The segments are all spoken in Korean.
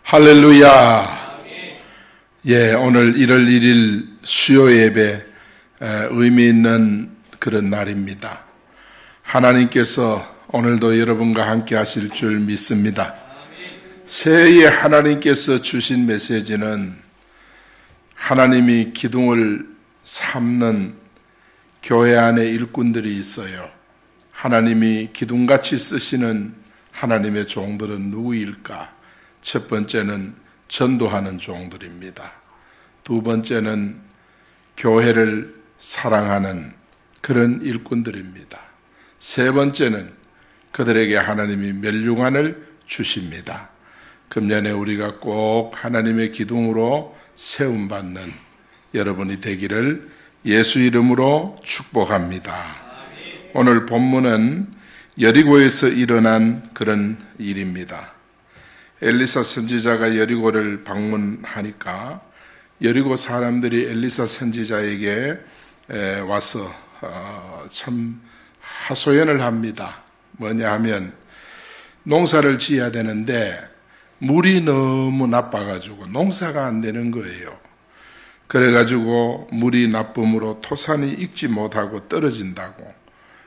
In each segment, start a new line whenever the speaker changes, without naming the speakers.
할렐루야. 예, 오늘 1월 1일 수요 예배 의미 있는 그런 날입니다. 하나님께서 오늘도 여러분과 함께 하실 줄 믿습니다. 새해에 하나님께서 주신 메시지는 하나님이 기둥을 삼는 교회 안에 일꾼들이 있어요. 하나님이 기둥같이 쓰시는 하나님의 종들은 누구일까? 첫 번째는 전도하는 종들입니다. 두 번째는 교회를 사랑하는 그런 일꾼들입니다. 세 번째는 그들에게 하나님이 멸류관을 주십니다. 금년에 우리가 꼭 하나님의 기둥으로 세움받는 여러분이 되기를 예수 이름으로 축복합니다. 오늘 본문은 여리고에서 일어난 그런 일입니다. 엘리사 선지자가 여리고를 방문하니까 여리고 사람들이 엘리사 선지자에게 와서 참 하소연을 합니다. 뭐냐 하면 농사를 지어야 되는데 물이 너무 나빠가지고 농사가 안 되는 거예요. 그래가지고 물이 나쁨으로 토산이 익지 못하고 떨어진다고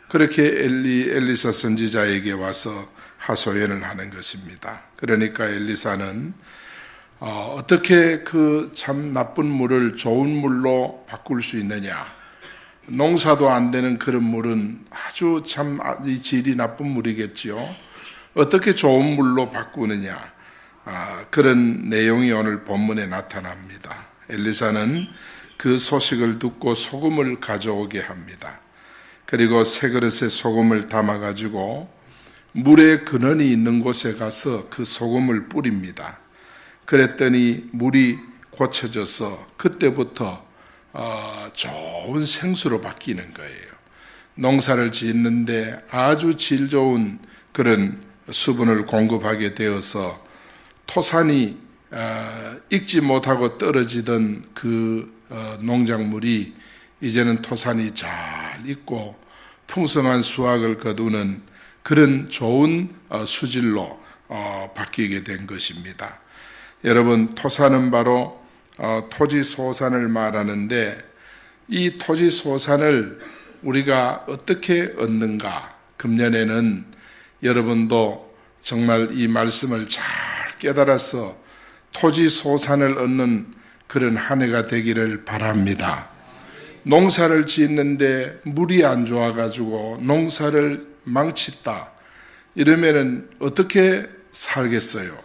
그렇게 엘리사 선지자에게 와서 하소연을 하는 것입니다. 그러니까 엘리사는 어떻게 그 참 나쁜 물을 좋은 물로 바꿀 수 있느냐? 농사도 안 되는 그런 물은 아주 참 질이 나쁜 물이겠지요. 어떻게 좋은 물로 바꾸느냐? 그런 내용이 오늘 본문에 나타납니다. 엘리사는 그 소식을 듣고 소금을 가져오게 합니다. 그리고 새 그릇에 소금을 담아가지고 물의 근원이 있는 곳에 가서 그 소금을 뿌립니다. 그랬더니 물이 고쳐져서 그때부터 좋은 생수로 바뀌는 거예요. 농사를 짓는데 아주 질 좋은 그런 수분을 공급하게 되어서 토산이 익지 못하고 떨어지던 그 농작물이 이제는 토산이 잘 익고 풍성한 수확을 거두는 그런 좋은 수질로 바뀌게 된 것입니다. 여러분, 토산은 바로 토지소산을 말하는데 이 토지소산을 우리가 어떻게 얻는가? 금년에는 여러분도 정말 이 말씀을 잘 깨달아서 토지소산을 얻는 그런 한 해가 되기를 바랍니다. 농사를 짓는데 물이 안 좋아가지고 농사를 망쳤다. 이러면은 어떻게 살겠어요?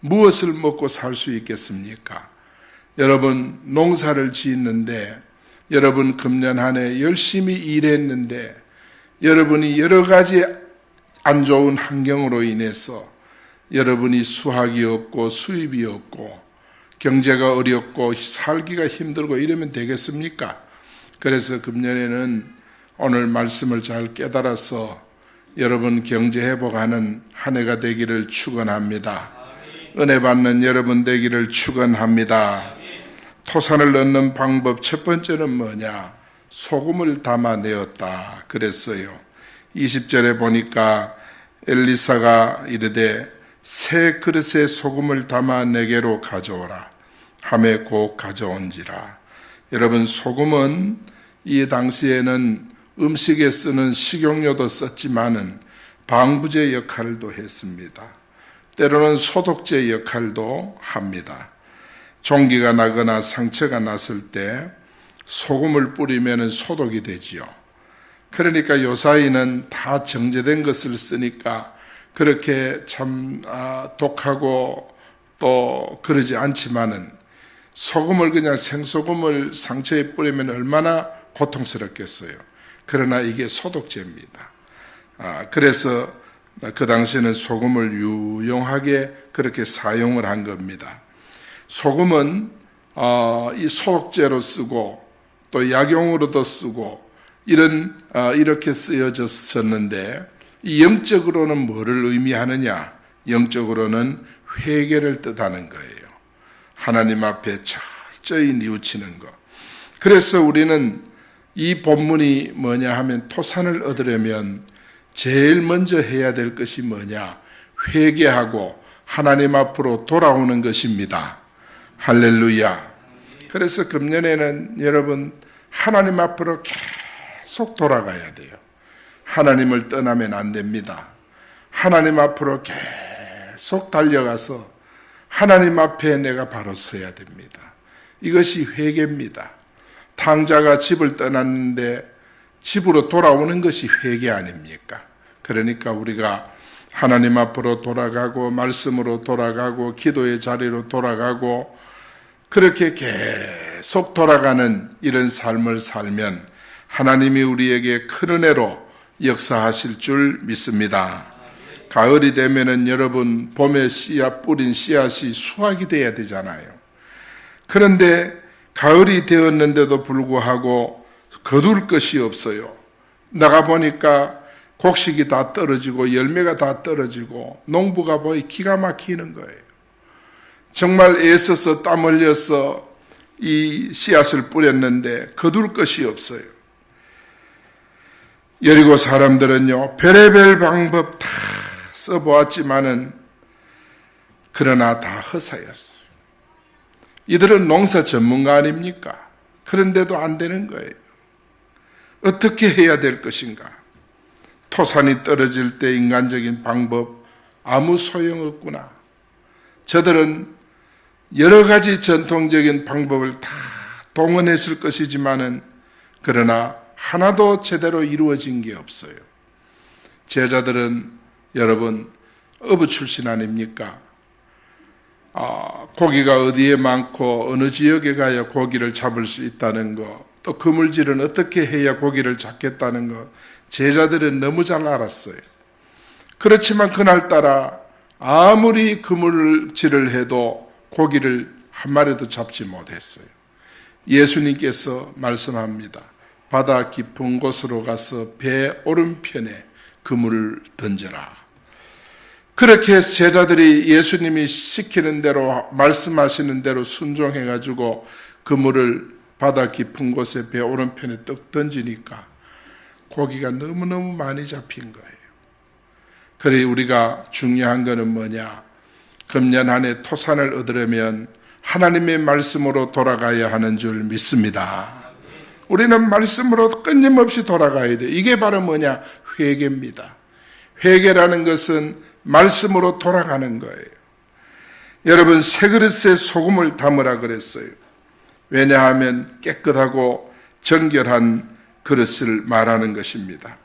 무엇을 먹고 살 수 있겠습니까? 여러분, 농사를 짓는데 여러분 금년 한 해 열심히 일했는데 여러분이 여러 가지 안 좋은 환경으로 인해서 여러분이 수확이 없고 수입이 없고 경제가 어렵고 살기가 힘들고 이러면 되겠습니까? 그래서 금년에는 오늘 말씀을 잘 깨달아서 여러분 경제 회복하는 한 해가 되기를 축원합니다. 은혜 받는 여러분 되기를 축원합니다. 토산을 얻는 방법 첫 번째는 뭐냐? 소금을 담아내었다 그랬어요. 20절에 보니까 엘리사가 이르되 새 그릇에 소금을 담아 내게로 가져오라 하매 곧 가져온지라. 여러분, 소금은 이 당시에는 음식에 쓰는 식용료도 썼지만은 방부제 역할도 했습니다. 때로는 소독제 역할도 합니다. 종기가 나거나 상처가 났을 때 소금을 뿌리면 소독이 되지요. 그러니까 요사이는 다 정제된 것을 쓰니까 그렇게 참 독하고 또 그러지 않지만은 소금을 그냥 생소금을 상처에 뿌리면 얼마나 고통스럽겠어요. 그러나 이게 소독제입니다. 그래서 그 당시에는 소금을 유용하게 그렇게 사용을 한 겁니다. 소금은 이 소독제로 쓰고 또 약용으로도 쓰고 이렇게 쓰여졌었는데 이 영적으로는 뭐를 의미하느냐? 영적으로는 회개를 뜻하는 거예요. 하나님 앞에 철저히 뉘우치는 것. 그래서 우리는 이 본문이 뭐냐 하면 토산을 얻으려면 제일 먼저 해야 될 것이 뭐냐? 회개하고 하나님 앞으로 돌아오는 것입니다. 할렐루야. 그래서 금년에는 여러분 하나님 앞으로 계속 돌아가야 돼요. 하나님을 떠나면 안 됩니다. 하나님 앞으로 계속 달려가서 하나님 앞에 내가 바로 서야 됩니다. 이것이 회개입니다. 탕자가 집을 떠났는데 집으로 돌아오는 것이 회개 아닙니까? 그러니까 우리가 하나님 앞으로 돌아가고 말씀으로 돌아가고 기도의 자리로 돌아가고 그렇게 계속 돌아가는 이런 삶을 살면 하나님이 우리에게 큰 은혜로 역사하실 줄 믿습니다. 가을이 되면은 여러분 봄에 씨앗 뿌린 씨앗이 수확이 돼야 되잖아요. 그런데 가을이 되었는데도 불구하고 거둘 것이 없어요. 나가보니까 곡식이 다 떨어지고 열매가 다 떨어지고 농부가 보이 기가 막히는 거예요. 정말 애써서 땀 흘려서 이 씨앗을 뿌렸는데 거둘 것이 없어요. 여리고 사람들은요, 별의별 방법 다 써보았지만은 그러나 다 허사였어요. 이들은 농사 전문가 아닙니까? 그런데도 안 되는 거예요. 어떻게 해야 될 것인가? 토산이 떨어질 때 인간적인 방법 아무 소용없구나. 저들은 여러 가지 전통적인 방법을 다 동원했을 것이지만은 그러나 하나도 제대로 이루어진 게 없어요. 제자들은 여러분 어부 출신 아닙니까? 고기가 어디에 많고 어느 지역에 가야 고기를 잡을 수 있다는 거, 또 그물질은 어떻게 해야 고기를 잡겠다는 거 제자들은 너무 잘 알았어요. 그렇지만 그날따라 아무리 그물질을 해도 고기를 한 마리도 잡지 못했어요. 예수님께서 말씀합니다. 바다 깊은 곳으로 가서 배 오른편에 그물을 던져라. 그렇게 해서 제자들이 예수님이 시키는 대로 말씀하시는 대로 순종해가지고 그물을 바다 깊은 곳에 배 오른편에 떡 던지니까 고기가 너무너무 많이 잡힌 거예요. 그래 우리가 중요한 거는 뭐냐? 금년 한 해 토산을 얻으려면 하나님의 말씀으로 돌아가야 하는 줄 믿습니다. 우리는 말씀으로 끊임없이 돌아가야 돼요. 이게 바로 뭐냐? 회개입니다. 회개라는 것은 말씀으로 돌아가는 거예요. 여러분 새 그릇에 소금을 담으라 그랬어요. 왜냐하면 깨끗하고 정결한 그릇을 말하는 것입니다.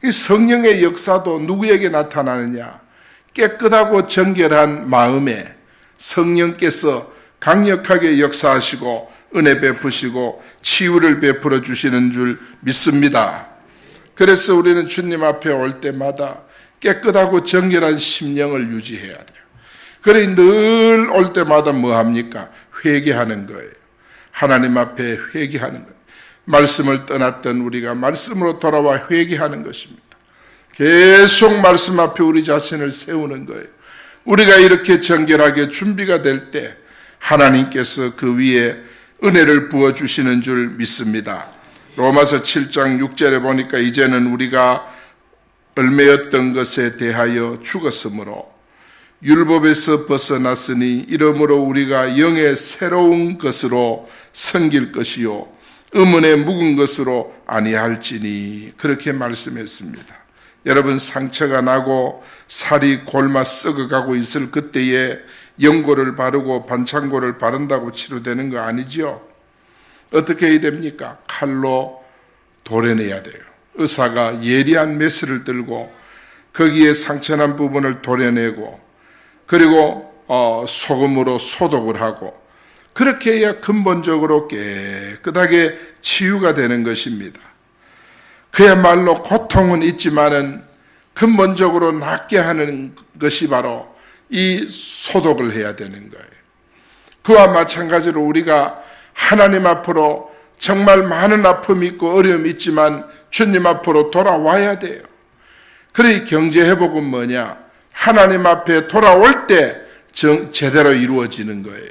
이 성령의 역사도 누구에게 나타나느냐? 깨끗하고 정결한 마음에 성령께서 강력하게 역사하시고 은혜 베푸시고 치유를 베풀어 주시는 줄 믿습니다. 그래서 우리는 주님 앞에 올 때마다 깨끗하고 정결한 심령을 유지해야 돼요. 그래 늘 올 때마다 뭐 합니까? 회개하는 거예요. 하나님 앞에 회개하는 거예요. 말씀을 떠났던 우리가 말씀으로 돌아와 회개하는 것입니다. 계속 말씀 앞에 우리 자신을 세우는 거예요. 우리가 이렇게 정결하게 준비가 될 때 하나님께서 그 위에 은혜를 부어주시는 줄 믿습니다. 로마서 7장 6절에 보니까 이제는 우리가 얽매였던 것에 대하여 죽었으므로 율법에서 벗어났으니 이러므로 우리가 영의 새로운 것으로 섬길 것이요 음운의 묵은 것으로 아니할지니 그렇게 말씀했습니다. 여러분 상처가 나고 살이 골마 썩어가고 있을 그때에 연고를 바르고 반창고를 바른다고 치료되는 거 아니죠? 어떻게 해야 됩니까? 칼로 도려내야 돼요. 의사가 예리한 메스를 들고 거기에 상처난 부분을 도려내고 그리고 소금으로 소독을 하고 그렇게 해야 근본적으로 깨끗하게 치유가 되는 것입니다. 그야말로 고통은 있지만은 근본적으로 낫게 하는 것이 바로 이 소독을 해야 되는 거예요. 그와 마찬가지로 우리가 하나님 앞으로 정말 많은 아픔이 있고 어려움이 있지만 주님 앞으로 돌아와야 돼요. 그래 경제 회복은 뭐냐? 하나님 앞에 돌아올 때 제대로 이루어지는 거예요.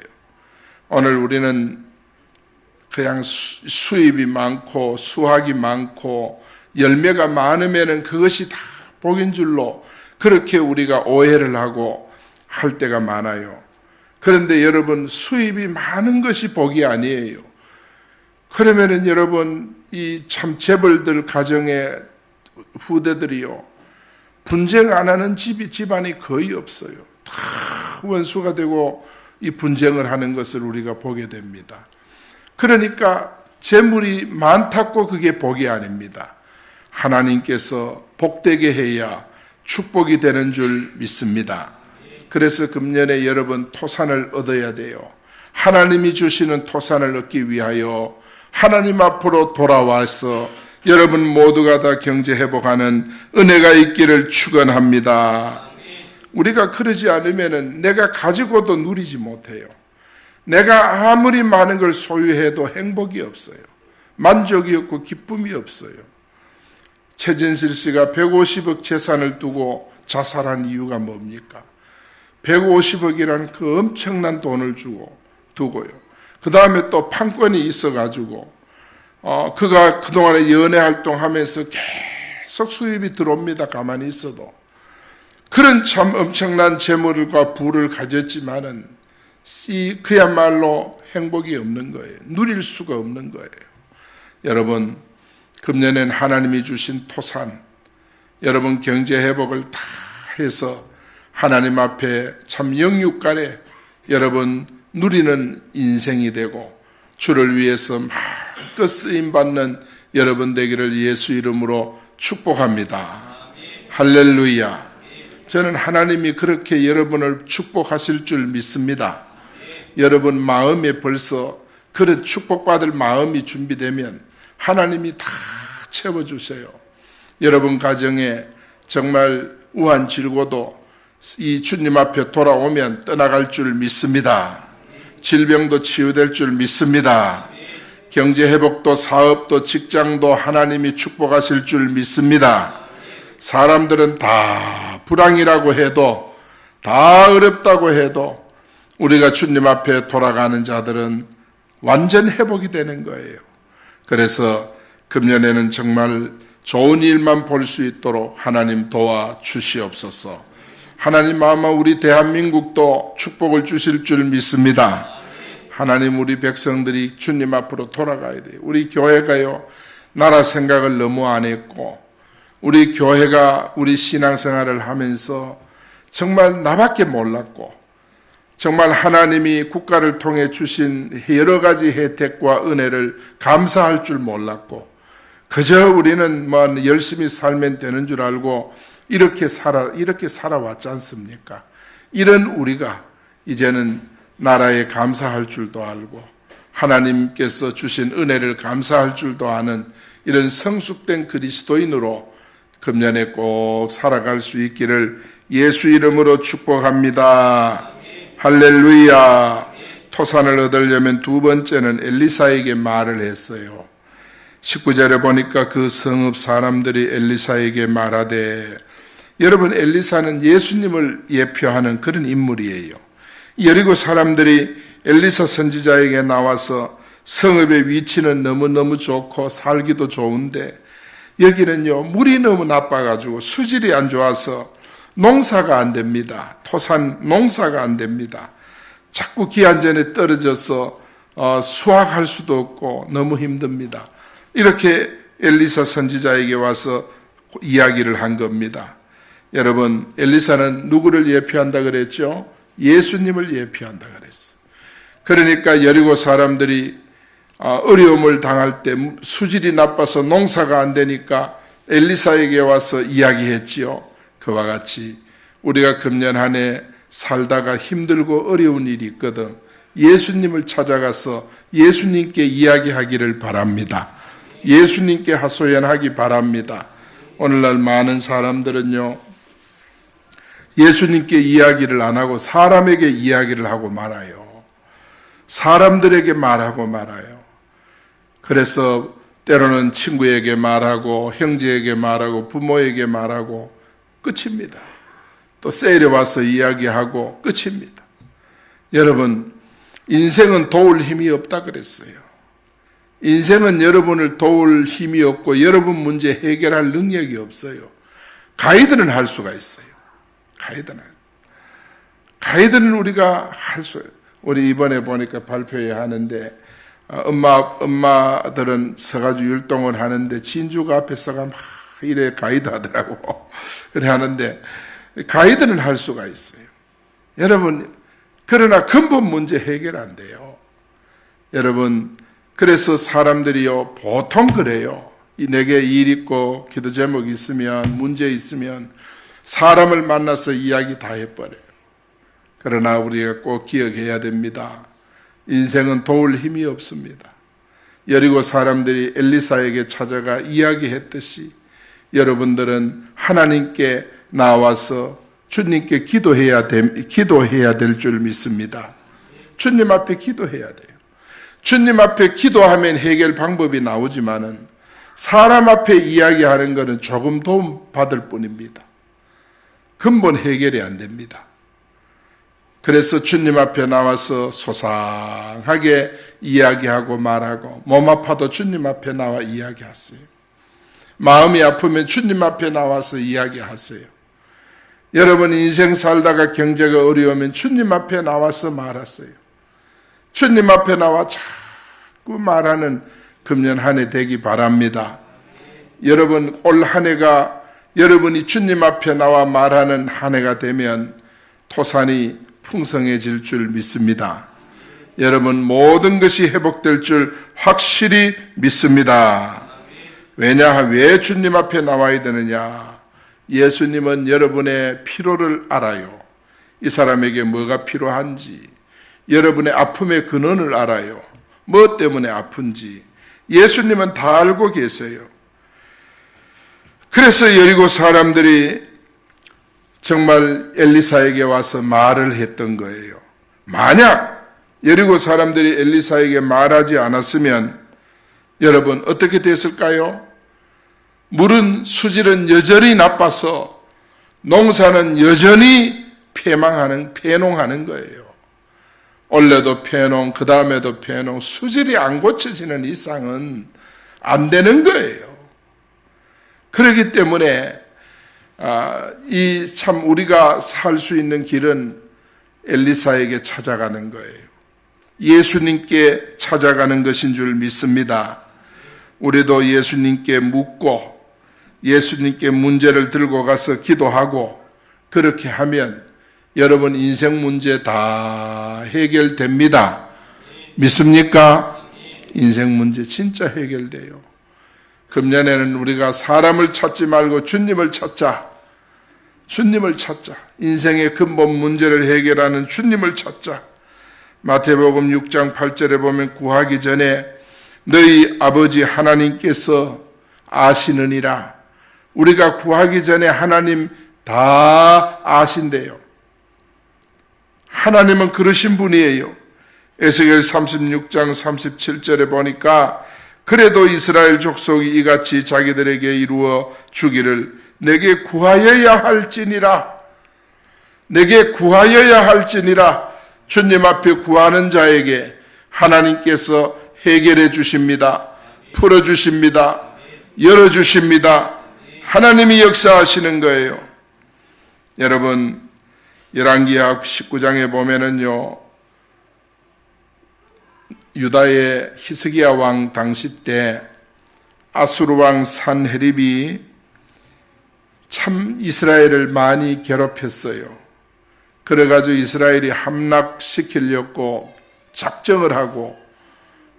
오늘 우리는 그냥 수입이 많고 수확이 많고 열매가 많으면은 그것이 다 복인 줄로 그렇게 우리가 오해를 하고 할 때가 많아요. 그런데 여러분, 수입이 많은 것이 복이 아니에요. 그러면은 여러분, 이 참 재벌들 가정의 후대들이요, 분쟁 안 하는 집안이 거의 없어요. 다 원수가 되고 이 분쟁을 하는 것을 우리가 보게 됩니다. 그러니까 재물이 많다고 그게 복이 아닙니다. 하나님께서 복되게 해야 축복이 되는 줄 믿습니다. 그래서 금년에 여러분, 토산을 얻어야 돼요. 하나님이 주시는 토산을 얻기 위하여 하나님 앞으로 돌아와서 여러분 모두가 다 경제 회복하는 은혜가 있기를 축원합니다. 우리가 그러지 않으면 내가 가지고도 누리지 못해요. 내가 아무리 많은 걸 소유해도 행복이 없어요. 만족이 없고 기쁨이 없어요. 최진실 씨가 150억 재산을 두고 자살한 이유가 뭡니까? 150억이라는 그 엄청난 돈을 두고요. 그 다음에 또 판권이 있어가지고 그가 그동안에 연애 활동하면서 계속 수입이 들어옵니다. 가만히 있어도. 그런 참 엄청난 재물과 부를 가졌지만은 그야말로 행복이 없는 거예요. 누릴 수가 없는 거예요. 여러분, 금년엔 하나님이 주신 토산, 여러분 경제 회복을 다 해서 하나님 앞에 참 영육간에 여러분 누리는 인생이 되고 주를 위해서 마음껏 쓰임받는 여러분 되기를 예수 이름으로 축복합니다. 할렐루야. 저는 하나님이 그렇게 여러분을 축복하실 줄 믿습니다. 여러분 마음에 벌써 그런 축복받을 마음이 준비되면 하나님이 다 채워주세요. 여러분 가정에 정말 우한질고도 이 주님 앞에 돌아오면 떠나갈 줄 믿습니다. 질병도 치유될 줄 믿습니다. 경제 회복도 사업도 직장도 하나님이 축복하실 줄 믿습니다. 사람들은 다 불황이라고 해도, 다 어렵다고 해도 우리가 주님 앞에 돌아가는 자들은 완전 회복이 되는 거예요. 그래서 금년에는 정말 좋은 일만 볼 수 있도록 하나님 도와 주시옵소서. 하나님 아마 우리 대한민국도 축복을 주실 줄 믿습니다. 하나님, 우리 백성들이 주님 앞으로 돌아가야 돼요. 우리 교회가요, 나라 생각을 너무 안 했고, 우리 교회가 우리 신앙생활을 하면서 정말 나밖에 몰랐고, 정말 하나님이 국가를 통해 주신 여러 가지 혜택과 은혜를 감사할 줄 몰랐고, 그저 우리는 뭐 열심히 살면 되는 줄 알고 이렇게 살아왔지 않습니까? 이런 우리가 이제는 나라에 감사할 줄도 알고 하나님께서 주신 은혜를 감사할 줄도 아는 이런 성숙된 그리스도인으로 금년에 꼭 살아갈 수 있기를 예수 이름으로 축복합니다. 할렐루야. 토산을 얻으려면 두 번째는 엘리사에게 말을 했어요. 19절에 보니까 그 성읍 사람들이 엘리사에게 말하되, 여러분 엘리사는 예수님을 예표하는 그런 인물이에요. 여리고 사람들이 엘리사 선지자에게 나와서 성읍의 위치는 너무너무 좋고 살기도 좋은데 여기는요 물이 너무 나빠가지고 수질이 안 좋아서 농사가 안 됩니다. 토산 농사가 안 됩니다. 자꾸 기한전에 떨어져서 수확할 수도 없고 너무 힘듭니다. 이렇게 엘리사 선지자에게 와서 이야기를 한 겁니다. 여러분, 엘리사는 누구를 예표한다 그랬죠? 예수님을 예표한다 그랬어요. 그러니까 여리고 사람들이 어려움을 당할 때 수질이 나빠서 농사가 안 되니까 엘리사에게 와서 이야기했지요. 그와 같이 우리가 금년 한 해 살다가 힘들고 어려운 일이 있거든 예수님을 찾아가서 예수님께 이야기하기를 바랍니다. 예수님께 하소연하기 바랍니다. 오늘날 많은 사람들은요 예수님께 이야기를 안 하고 사람에게 이야기를 하고 말아요. 사람들에게 말하고 말아요. 그래서 때로는 친구에게 말하고 형제에게 말하고 부모에게 말하고 끝입니다. 또 세일에 와서 이야기하고 끝입니다. 여러분, 인생은 도울 힘이 없다 그랬어요. 인생은 여러분을 도울 힘이 없고 여러분 문제 해결할 능력이 없어요. 가이드는 할 수가 있어요. 가이드는 우리가 할 수, 우리 이번에 보니까 발표회 하는데 엄마들은 서가지고 율동을 하는데 진주가 앞에 서가 막 이래 가이드 하더라고. 그래 하는데 가이드는 할 수가 있어요. 여러분, 그러나 근본 문제 해결 안 돼요. 여러분, 그래서 사람들이요, 보통 그래요. 내게 일 있고 기도 제목 있으면, 문제 있으면 사람을 만나서 이야기 다 해버려요. 그러나 우리가 꼭 기억해야 됩니다. 인생은 도울 힘이 없습니다. 여리고 사람들이 엘리사에게 찾아가 이야기했듯이 여러분들은 하나님께 나와서 주님께 기도해야 될 줄 믿습니다. 주님 앞에 기도해야 돼요. 주님 앞에 기도하면 해결 방법이 나오지만은 사람 앞에 이야기하는 것은 조금 도움 받을 뿐입니다. 근본 해결이 안 됩니다. 그래서 주님 앞에 나와서 소상하게 이야기하고 말하고, 몸 아파도 주님 앞에 나와 이야기하세요. 마음이 아프면 주님 앞에 나와서 이야기하세요. 여러분 인생 살다가 경제가 어려우면 주님 앞에 나와서 말하세요. 주님 앞에 나와 자꾸 말하는 금년 한 해 되기 바랍니다. 여러분 올 한 해가 여러분이 주님 앞에 나와 말하는 한 해가 되면 토산이 풍성해질 줄 믿습니다. 여러분 모든 것이 회복될 줄 확실히 믿습니다. 왜 주님 앞에 나와야 되느냐? 예수님은 여러분의 필요를 알아요. 이 사람에게 뭐가 필요한지, 여러분의 아픔의 근원을 알아요. 뭐 때문에 아픈지 예수님은 다 알고 계세요. 그래서 여리고 사람들이 정말 엘리사에게 와서 말을 했던 거예요. 만약 여리고 사람들이 엘리사에게 말하지 않았으면 여러분 어떻게 됐을까요? 물은 수질은 여전히 나빠서 농사는 여전히 폐농하는 거예요. 올해도 폐농, 그 다음에도 폐농, 수질이 안 고쳐지는 이상은 안 되는 거예요. 그렇기 때문에 참 우리가 살 수 있는 길은 엘리사에게 찾아가는 거예요. 예수님께 찾아가는 것인 줄 믿습니다. 우리도 예수님께 묻고 예수님께 문제를 들고 가서 기도하고 그렇게 하면 여러분 인생 문제 다 해결됩니다. 믿습니까? 인생 문제 진짜 해결돼요. 금년에는 우리가 사람을 찾지 말고 주님을 찾자. 주님을 찾자. 인생의 근본 문제를 해결하는 주님을 찾자. 마태복음 6장 8절에 보면 구하기 전에 너희 아버지 하나님께서 아시느니라. 우리가 구하기 전에 하나님 다 아신대요. 하나님은 그러신 분이에요. 에스겔 36장 37절에 보니까 그래도 이스라엘 족속이 이같이 자기들에게 이루어 주기를 내게 구하여야 할지니라. 내게 구하여야 할지니라. 주님 앞에 구하는 자에게 하나님께서 해결해 주십니다. 풀어 주십니다. 열어 주십니다. 하나님이 역사하시는 거예요. 여러분 열왕기하 19장에 보면은요, 유다의 히스기야 왕 당시 때 아수르 왕 산헤립이 참 이스라엘을 많이 괴롭혔어요. 그래가지고 이스라엘이 함락시키려고 작정을 하고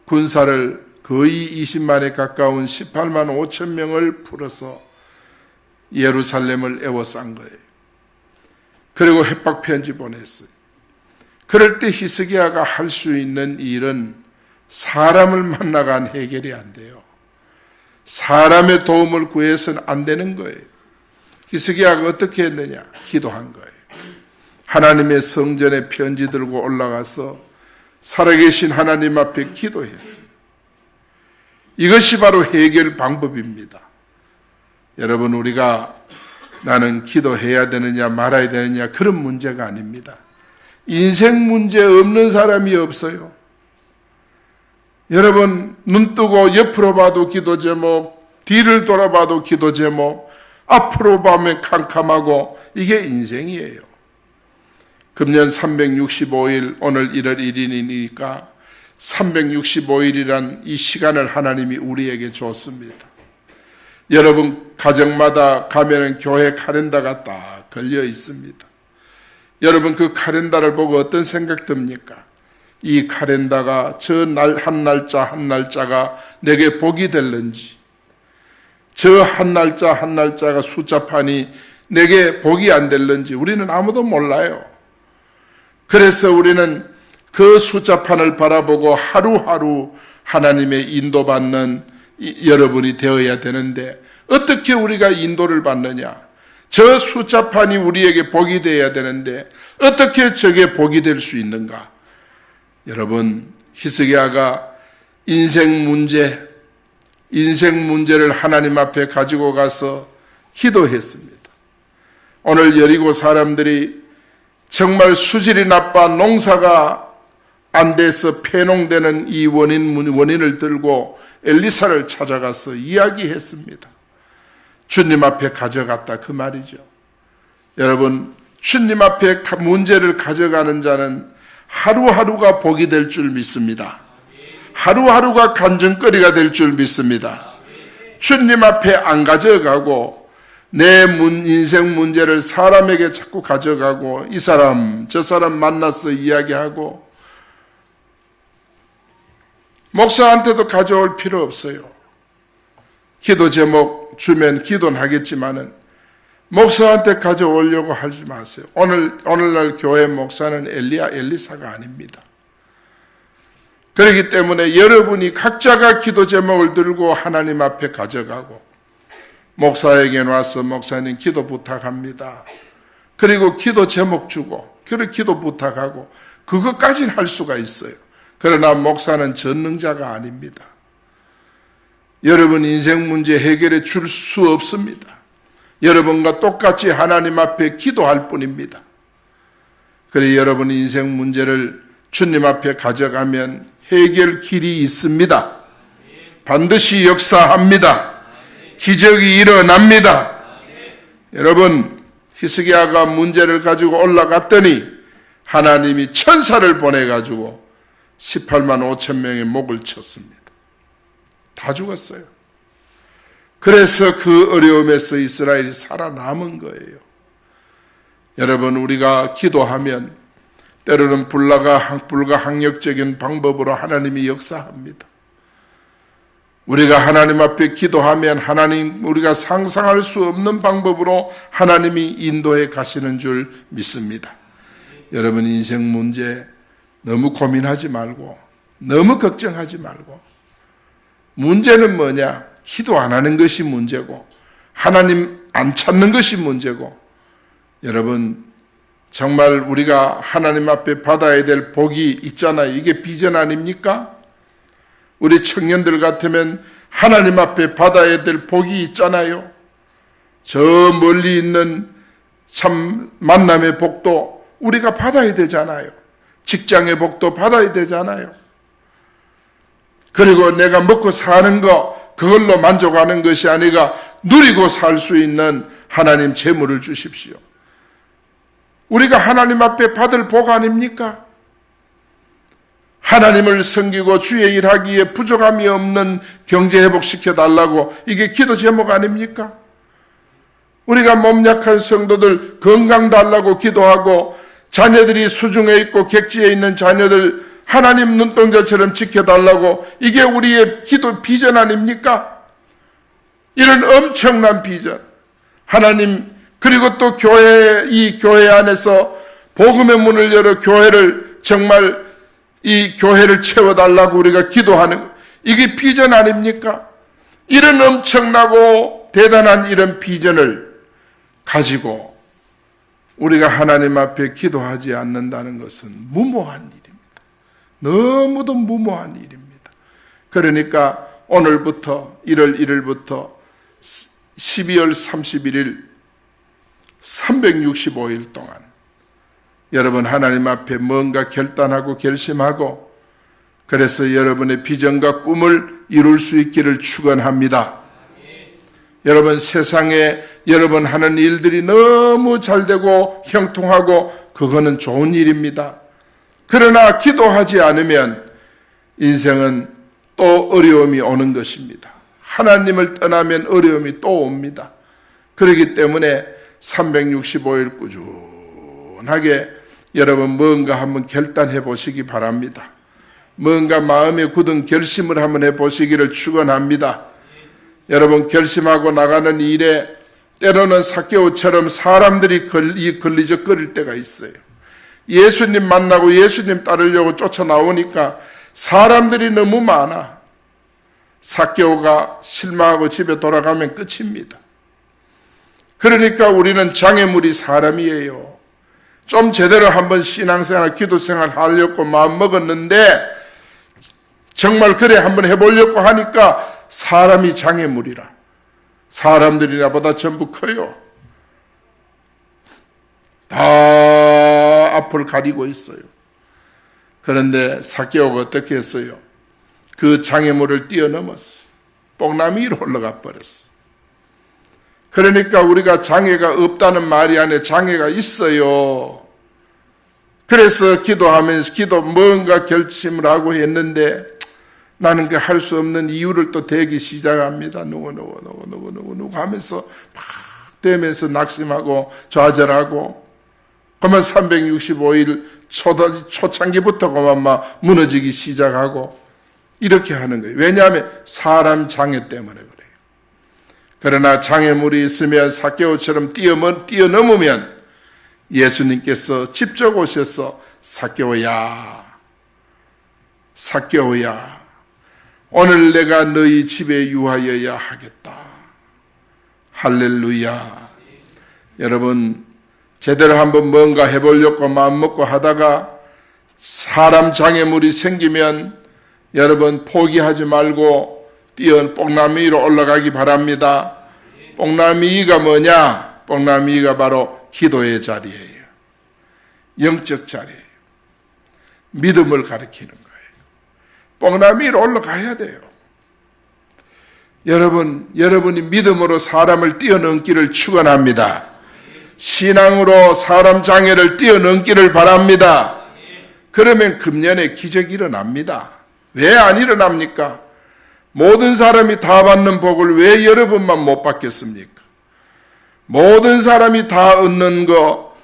군사를 거의 20만에 가까운 18만 5천 명을 풀어서 예루살렘을 에워싼 거예요. 그리고 협박 편지 보냈어요. 그럴 때 히스기야가 할 수 있는 일은 사람을 만나간 해결이 안 돼요. 사람의 도움을 구해서는 안 되는 거예요. 히스기야가 어떻게 했느냐? 기도한 거예요. 하나님의 성전에 편지 들고 올라가서 살아계신 하나님 앞에 기도했어요. 이것이 바로 해결 방법입니다. 여러분 우리가 나는 기도해야 되느냐 말아야 되느냐 그런 문제가 아닙니다. 인생 문제 없는 사람이 없어요. 여러분, 눈 뜨고 옆으로 봐도 기도 제목, 뒤를 돌아봐도 기도 제목, 앞으로 보면 캄캄하고, 이게 인생이에요. 금년 365일, 오늘 1월 1일이니까 365일이란 이 시간을 하나님이 우리에게 줬습니다. 여러분 가정마다 가면은 교회 카렌다가 딱 걸려 있습니다. 여러분 그 카렌다를 보고 어떤 생각 듭니까? 이 카렌다가 저 한 날짜 한 날짜가 내게 복이 될는지, 저 한 날짜 한 날짜가 숫자판이 내게 복이 안 될는지 우리는 아무도 몰라요. 그래서 우리는 그 숫자판을 바라보고 하루하루 하나님의 인도받는 여러분이 되어야 되는데, 어떻게 우리가 인도를 받느냐? 저 숫자판이 우리에게 복이 되어야 되는데 어떻게 저게 복이 될 수 있는가? 여러분, 히스기야가 인생 문제를 하나님 앞에 가지고 가서 기도했습니다. 오늘 여리고 사람들이 정말 수질이 나빠 농사가 안 돼서 폐농되는 이 원인을 들고 엘리사를 찾아가서 이야기했습니다. 주님 앞에 가져갔다 그 말이죠. 여러분, 주님 앞에 문제를 가져가는 자는 하루하루가 복이 될 줄 믿습니다. 하루하루가 간증거리가 될 줄 믿습니다. 주님 앞에 안 가져가고 내 인생 문제를 사람에게 자꾸 가져가고 이 사람 저 사람 만나서 이야기하고 목사한테도 가져올 필요 없어요. 기도 제목 주면 기도는 하겠지만은 목사한테 가져오려고 하지 마세요. 오늘날 교회 목사는 엘리사가 아닙니다. 그렇기 때문에 여러분이 각자가 기도 제목을 들고 하나님 앞에 가져가고 목사에게 와서 목사님 기도 부탁합니다. 그리고 기도 제목 주고 그리고 기도 부탁하고 그것까지는 할 수가 있어요. 그러나 목사는 전능자가 아닙니다. 여러분 인생 문제 해결해 줄 수 없습니다. 여러분과 똑같이 하나님 앞에 기도할 뿐입니다. 그래 여러분 인생 문제를 주님 앞에 가져가면 해결 길이 있습니다. 반드시 역사합니다. 기적이 일어납니다. 여러분 히스기야가 문제를 가지고 올라갔더니 하나님이 천사를 보내가지고 18만 5천 명의 목을 쳤습니다. 다 죽었어요. 그래서 그 어려움에서 이스라엘이 살아남은 거예요. 여러분 우리가 기도하면 때로는 불가항력적인 방법으로 하나님이 역사합니다. 우리가 하나님 앞에 기도하면 하나님 우리가 상상할 수 없는 방법으로 하나님이 인도해 가시는 줄 믿습니다. 여러분 인생 문제 너무 고민하지 말고 너무 걱정하지 말고 문제는 뭐냐? 기도 안 하는 것이 문제고 하나님 안 찾는 것이 문제고 여러분 정말 우리가 하나님 앞에 받아야 될 복이 있잖아요. 이게 비전 아닙니까? 우리 청년들 같으면 하나님 앞에 받아야 될 복이 있잖아요. 저 멀리 있는 참 만남의 복도 우리가 받아야 되잖아요. 직장의 복도 받아야 되잖아요. 그리고 내가 먹고 사는 거 그걸로 만족하는 것이 아니라 누리고 살 수 있는 하나님 재물을 주십시오. 우리가 하나님 앞에 받을 복 아닙니까? 하나님을 섬기고 주의 일하기에 부족함이 없는 경제 회복시켜 달라고 이게 기도 제목 아닙니까? 우리가 몸 약한 성도들 건강 달라고 기도하고 자녀들이 수중에 있고 객지에 있는 자녀들 하나님 눈동자처럼 지켜달라고 이게 우리의 기도 비전 아닙니까? 이런 엄청난 비전 하나님 그리고 또 이 교회 안에서 복음의 문을 열어 교회를 정말 이 교회를 채워달라고 우리가 기도하는 이게 비전 아닙니까? 이런 엄청나고 대단한 이런 비전을 가지고 우리가 하나님 앞에 기도하지 않는다는 것은 무모한 일입니다. 너무도 무모한 일입니다. 그러니까 오늘부터 1월 1일부터 12월 31일 365일 동안 여러분 하나님 앞에 뭔가 결단하고 결심하고 그래서 여러분의 비전과 꿈을 이룰 수 있기를 축원합니다. 여러분, 세상에 여러분 하는 일들이 너무 잘되고 형통하고 그거는 좋은 일입니다. 그러나 기도하지 않으면 인생은 또 어려움이 오는 것입니다. 하나님을 떠나면 어려움이 또 옵니다. 그렇기 때문에 365일 꾸준하게 여러분 뭔가 한번 결단해 보시기 바랍니다. 뭔가 마음에 굳은 결심을 한번 해 보시기를 축원합니다. 여러분, 결심하고 나가는 일에 때로는 삭개오처럼 사람들이 걸리적거릴 때가 있어요. 예수님 만나고 예수님 따르려고 쫓아 나오니까 사람들이 너무 많아. 삭개오가 실망하고 집에 돌아가면 끝입니다. 그러니까 우리는 장애물이 사람이에요. 좀 제대로 한번 신앙생활, 기도생활 하려고 마음먹었는데 정말 그래 한번 해보려고 하니까 사람이 장애물이라. 사람들이 나보다 전부 커요. 다 앞을 가리고 있어요. 그런데 삭개오가 어떻게 했어요? 그 장애물을 뛰어넘었어요. 뽕나무 위로 올라가 버렸어요. 그러니까 우리가 장애가 없다는 말이 아니라 장애가 있어요. 그래서 기도하면서 뭔가 결심을 하고 했는데 나는 그 할 수 없는 이유를 또 대기 시작합니다. 누구 하면서 막 되면서 낙심하고 좌절하고 그러면 365일 초창기부터 그만 막 무너지기 시작하고 이렇게 하는 거예요. 왜냐하면 사람 장애 때문에 그래요. 그러나 장애물이 있으면 삭개오처럼 뛰어넘으면 예수님께서 직접 오셔서 삭개오야 오늘 내가 너희 집에 유하여야 하겠다. 할렐루야. 여러분, 제대로 한번 뭔가 해보려고 마음먹고 하다가 사람 장애물이 생기면 여러분 포기하지 말고 뽕나무 위로 올라가기 바랍니다. 뽕나무 위가 뭐냐? 뽕나무 위가 바로 기도의 자리예요. 영적 자리예요. 믿음을 가리키는 거예요. 뽕나무 위로 올라가야 돼요. 여러분이 믿음으로 사람을 뛰어넘기를 축원합니다. 신앙으로 사람 장애를 뛰어넘기를 바랍니다. 그러면 금년에 기적이 일어납니다. 왜 안 일어납니까? 모든 사람이 다 받는 복을 왜 여러분만 못 받겠습니까? 모든 사람이 다 얻는 거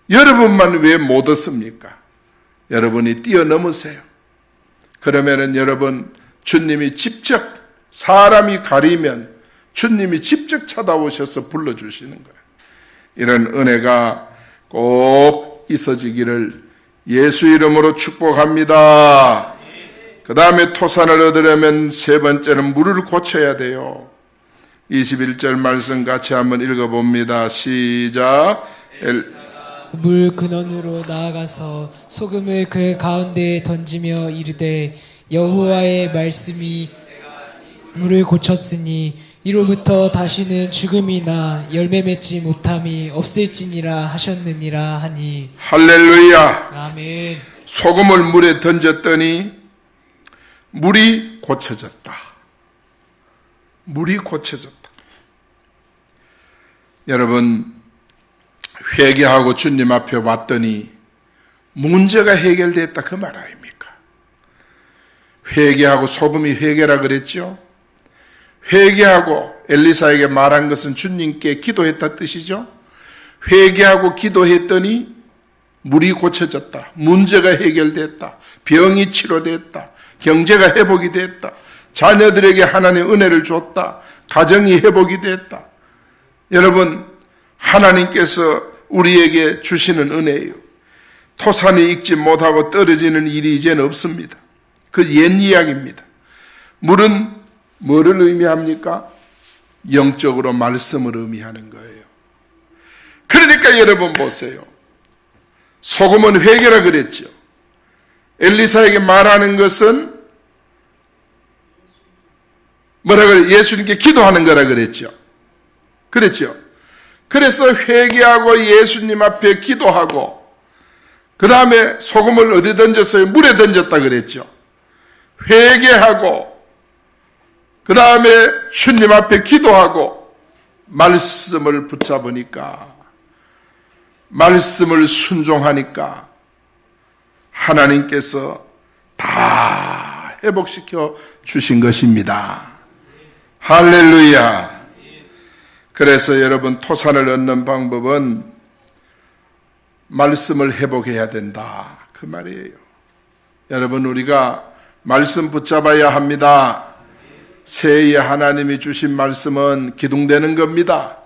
여러분만 왜 못 얻습니까? 여러분이 뛰어넘으세요. 그러면은 여러분, 주님이 직접 사람이 가리면 주님이 직접 찾아오셔서 불러주시는 거예요. 이런 은혜가 꼭 있어지기를 예수 이름으로 축복합니다. 그 다음에 토산을 얻으려면 세 번째는 물을 고쳐야 돼요. 21절 말씀 같이 한번 읽어봅니다. 시작.
물 근원으로 나아가서 소금을 그 가운데에 던지며 이르되 여호와의 말씀이 물을 고쳤으니 이로부터 다시는 죽음이나 열매 맺지 못함이 없을지니라 하셨느니라 하니.
할렐루야.
아멘.
소금을 물에 던졌더니 물이 고쳐졌다. 물이 고쳐졌다. 여러분, 회개하고 주님 앞에 왔더니 문제가 해결됐다 그 말 아닙니까? 회개하고 소금이 회개라 그랬죠? 회개하고 엘리사에게 말한 것은 주님께 기도했다 뜻이죠? 회개하고 기도했더니 물이 고쳐졌다. 문제가 해결됐다. 병이 치료됐다. 경제가 회복이 됐다. 자녀들에게 하나님의 은혜를 줬다. 가정이 회복이 됐다. 여러분, 하나님께서 우리에게 주시는 은혜예요. 토산이 익지 못하고 떨어지는 일이 이제는 없습니다. 그 옛 이야기입니다. 물은 뭐를 의미합니까? 영적으로 말씀을 의미하는 거예요. 그러니까 여러분 보세요. 소금은 회개라 그랬죠. 엘리사에게 말하는 것은 뭐라 그래? 예수님께 기도하는 거라 그랬죠. 그랬죠. 그래서 회개하고 예수님 앞에 기도하고 그 다음에 소금을 어디 던졌어요? 물에 던졌다 그랬죠. 회개하고 그 다음에 주님 앞에 기도하고 말씀을 붙잡으니까, 말씀을 순종하니까 하나님께서 다 회복시켜 주신 것입니다. 할렐루야. 그래서 여러분, 토산을 얻는 방법은 말씀을 회복해야 된다, 그 말이에요. 여러분, 우리가 말씀 붙잡아야 합니다. 새해에 하나님이 주신 말씀은 기둥되는 겁니다.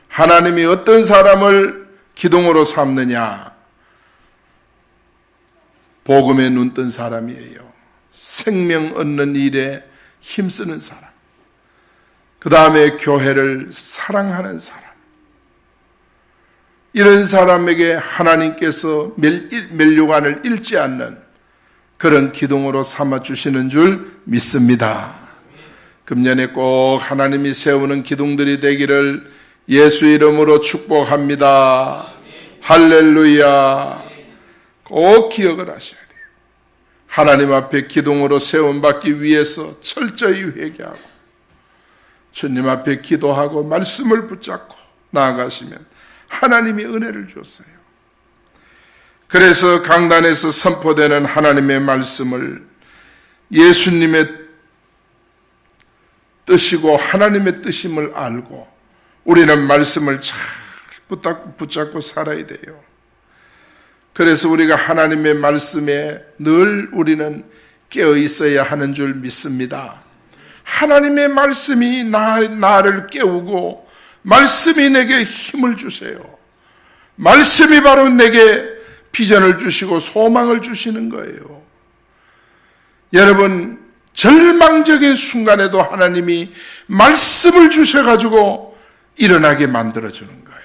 하나님이 어떤 사람을 기둥으로 삼느냐? 복음에 눈뜬 사람이에요. 생명 얻는 일에 힘쓰는 사람. 그 다음에 교회를 사랑하는 사람. 이런 사람에게 하나님께서 멸류관을 잃지 않는 그런 기둥으로 삼아주시는 줄 믿습니다. 금년에 꼭 하나님이 세우는 기둥들이 되기를 예수 이름으로 축복합니다. 할렐루야. 꼭 기억을 하셔야 돼요. 하나님 앞에 기둥으로 세움받기 위해서 철저히 회개하고 주님 앞에 기도하고 말씀을 붙잡고 나아가시면 하나님이 은혜를 줬어요. 그래서 강단에서 선포되는 하나님의 말씀을 예수님의 뜻이고 하나님의 뜻임을 알고 우리는 말씀을 잘 붙잡고 살아야 돼요. 그래서 우리가 하나님의 말씀에 늘 우리는 깨어 있어야 하는 줄 믿습니다. 하나님의 말씀이 나를 깨우고 말씀이 내게 힘을 주세요. 말씀이 바로 내게 비전을 주시고 소망을 주시는 거예요. 여러분, 절망적인 순간에도 하나님이 말씀을 주셔가지고 일어나게 만들어주는 거예요.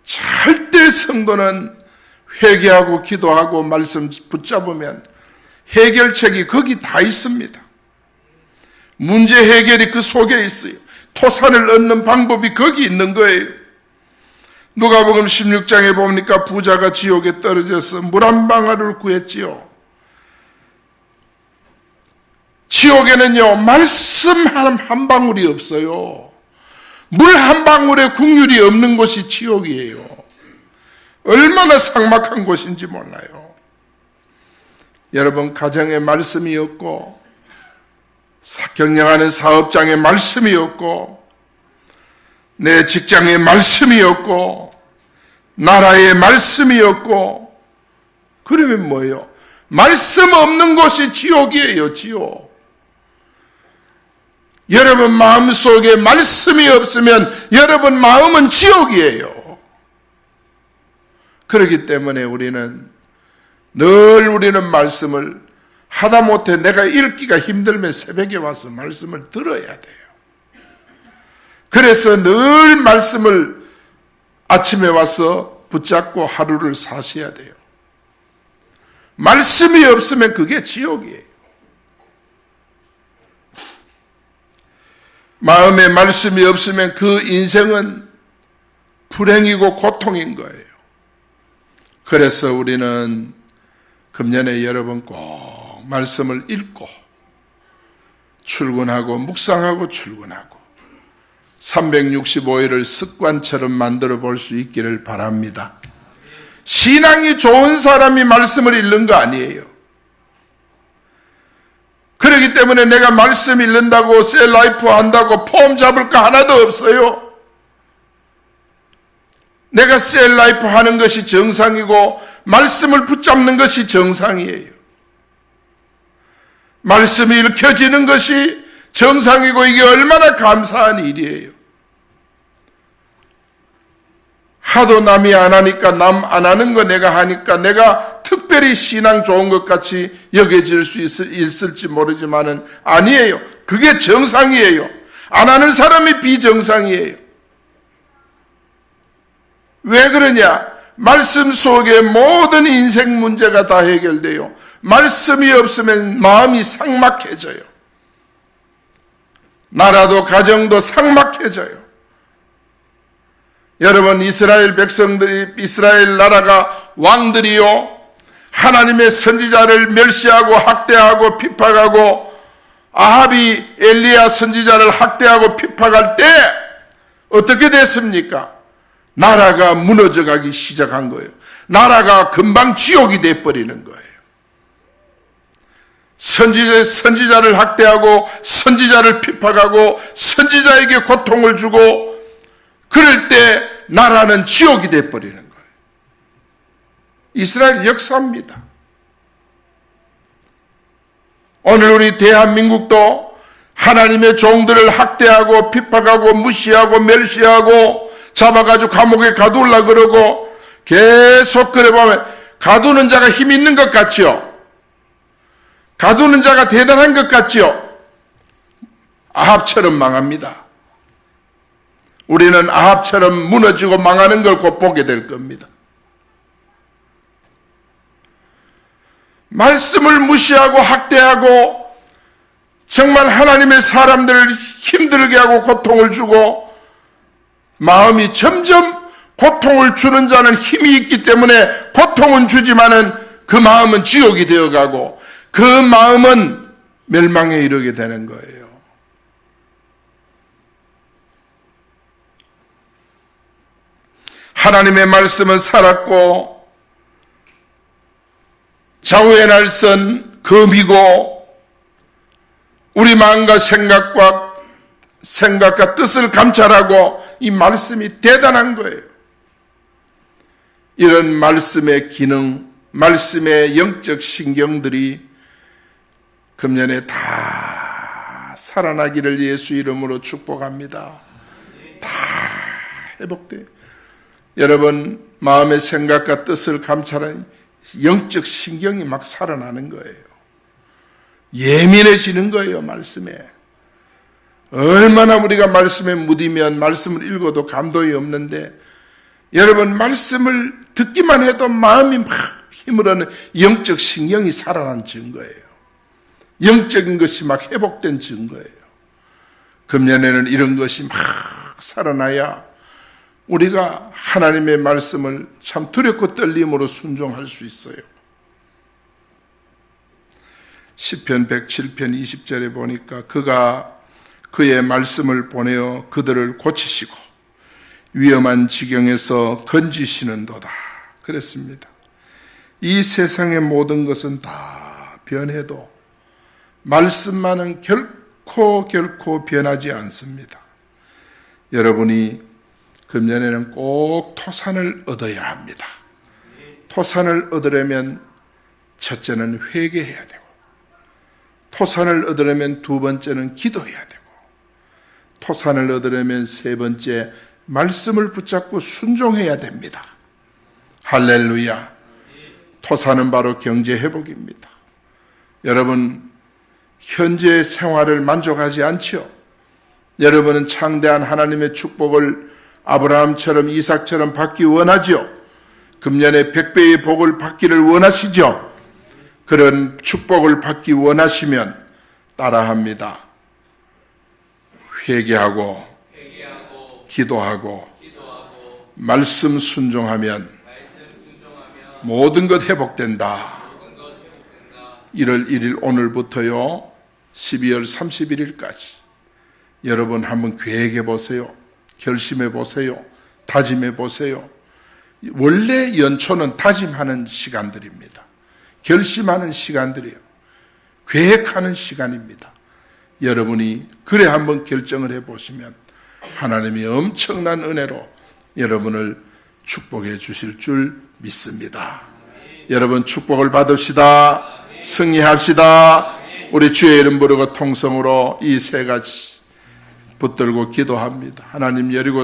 절대 성도는 회개하고 기도하고 말씀 붙잡으면 해결책이 거기 다 있습니다. 문제 해결이 그 속에 있어요. 토산을 얻는 방법이 거기 있는 거예요. 누가복음 16장에 보니까 부자가 지옥에 떨어져서 물 한 방울을 구했지요. 지옥에는요, 말씀 한 방울이 없어요. 물 한 방울의 국률이 없는 곳이 지옥이에요. 얼마나 삭막한 곳인지 몰라요. 여러분, 가정에 말씀이 없고 경영하는 사업장에 말씀이 없고 내 직장에 말씀이 없고 나라에 말씀이 없고 그러면 뭐예요? 말씀 없는 곳이 지옥이에요. 지옥. 여러분 마음속에 말씀이 없으면 여러분 마음은 지옥이에요. 그렇기 때문에 우리는 말씀을 하다못해 내가 읽기가 힘들면 새벽에 와서 말씀을 들어야 돼요. 그래서 늘 말씀을 아침에 와서 붙잡고 하루를 사셔야 돼요. 말씀이 없으면 그게 지옥이에요. 마음에 말씀이 없으면 그 인생은 불행이고 고통인 거예요. 그래서 우리는 금년에 여러분 꼭 말씀을 읽고 출근하고 묵상하고 출근하고 365일을 습관처럼 만들어 볼 수 있기를 바랍니다. 신앙이 좋은 사람이 말씀을 읽는 거 아니에요. 그렇기 때문에 내가 말씀 읽는다고 셀라이프 한다고 폼 잡을 거 하나도 없어요. 내가 셀라이프 하는 것이 정상이고 말씀을 붙잡는 것이 정상이에요. 말씀이 읽혀지는 것이 정상이고 이게 얼마나 감사한 일이에요. 하도 남이 안 하니까 남 안 하는 거 내가 하니까 내가 특별히 신앙 좋은 것 같이 여겨질 수 있을지 모르지만은 아니에요. 그게 정상이에요. 안 하는 사람이 비정상이에요. 왜 그러냐? 말씀 속에 모든 인생 문제가 다 해결돼요. 말씀이 없으면 마음이 삭막해져요. 나라도 가정도 삭막해져요. 여러분, 이스라엘 백성들이, 이스라엘 나라가 왕들이요, 하나님의 선지자를 멸시하고 학대하고 핍박하고 아합이 엘리야 선지자를 학대하고 핍박할 때 어떻게 됐습니까? 나라가 무너져가기 시작한 거예요. 나라가 금방 지옥이 돼버리는 거예요. 선지자를 학대하고 선지자를 핍박하고 선지자에게 고통을 주고 그럴 때 나라는 지옥이 돼버리는 거예요. 이스라엘 역사입니다. 오늘 우리 대한민국도 하나님의 종들을 학대하고 핍박하고 무시하고 멸시하고 잡아가지고 감옥에 가두려고 그러고 계속 그래 보면 가두는 자가 힘 있는 것 같지요? 가두는 자가 대단한 것 같지요? 아합처럼 망합니다. 우리는 아합처럼 무너지고 망하는 걸 곧 보게 될 겁니다. 말씀을 무시하고 학대하고 정말 하나님의 사람들을 힘들게 하고 고통을 주고 마음이 점점 고통을 주는 자는 힘이 있기 때문에 고통은 주지만은 그 마음은 지옥이 되어가고 그 마음은 멸망에 이르게 되는 거예요. 하나님의 말씀은 살았고 좌우의 날선 검이고 우리 마음과 생각과 뜻을 감찰하고 이 말씀이 대단한 거예요. 이런 말씀의 기능, 말씀의 영적 신경들이 금년에 다 살아나기를 예수 이름으로 축복합니다. 다 회복돼요. 여러분 마음의 생각과 뜻을 감찰하는 영적 신경이 막 살아나는 거예요. 예민해지는 거예요. 말씀에. 얼마나 우리가 말씀에 무디면 말씀을 읽어도 감동이 없는데 여러분 말씀을 듣기만 해도 마음이 막 힘을 얻는 영적 신경이 살아난 증거예요. 영적인 것이 막 회복된 증거예요. 금년에는 이런 것이 막 살아나야 우리가 하나님의 말씀을 참 두렵고 떨림으로 순종할 수 있어요. 시편 107편 20절에 보니까 그가 그의 말씀을 보내어 그들을 고치시고 위험한 지경에서 건지시는도다. 그랬습니다. 이 세상의 모든 것은 다 변해도 말씀만은 결코 변하지 않습니다. 여러분이 금년에는 꼭 토산을 얻어야 합니다. 토산을 얻으려면 첫째는 회개해야 되고 토산을 얻으려면 두 번째는 기도해야 되고 토산을 얻으려면 세 번째 말씀을 붙잡고 순종해야 됩니다. 할렐루야. 토산은 바로 경제 회복입니다. 여러분 현재의 생활을 만족하지 않지요? 여러분은 창대한 하나님의 축복을 아브라함처럼 이삭처럼 받기 원하죠? 금년에 100배의 복을 받기를 원하시죠? 그런 축복을 받기 원하시면 따라합니다. 회개하고 기도하고 말씀 순종하면 모든 것 회복된다. 1월 1일 오늘부터요 12월 31일까지 여러분 한번 계획해 보세요. 결심해 보세요. 다짐해 보세요. 원래 연초는 다짐하는 시간들입니다. 결심하는 시간들이에요. 계획하는 시간입니다. 여러분이 그래 한번 결정을 해보시면 하나님이 엄청난 은혜로 여러분을 축복해 주실 줄 믿습니다. 여러분 축복을 받읍시다. 승리합시다. 우리 주의 이름 부르고 통성으로 이 세 가지 붙들고 기도합니다. 하나님 여리고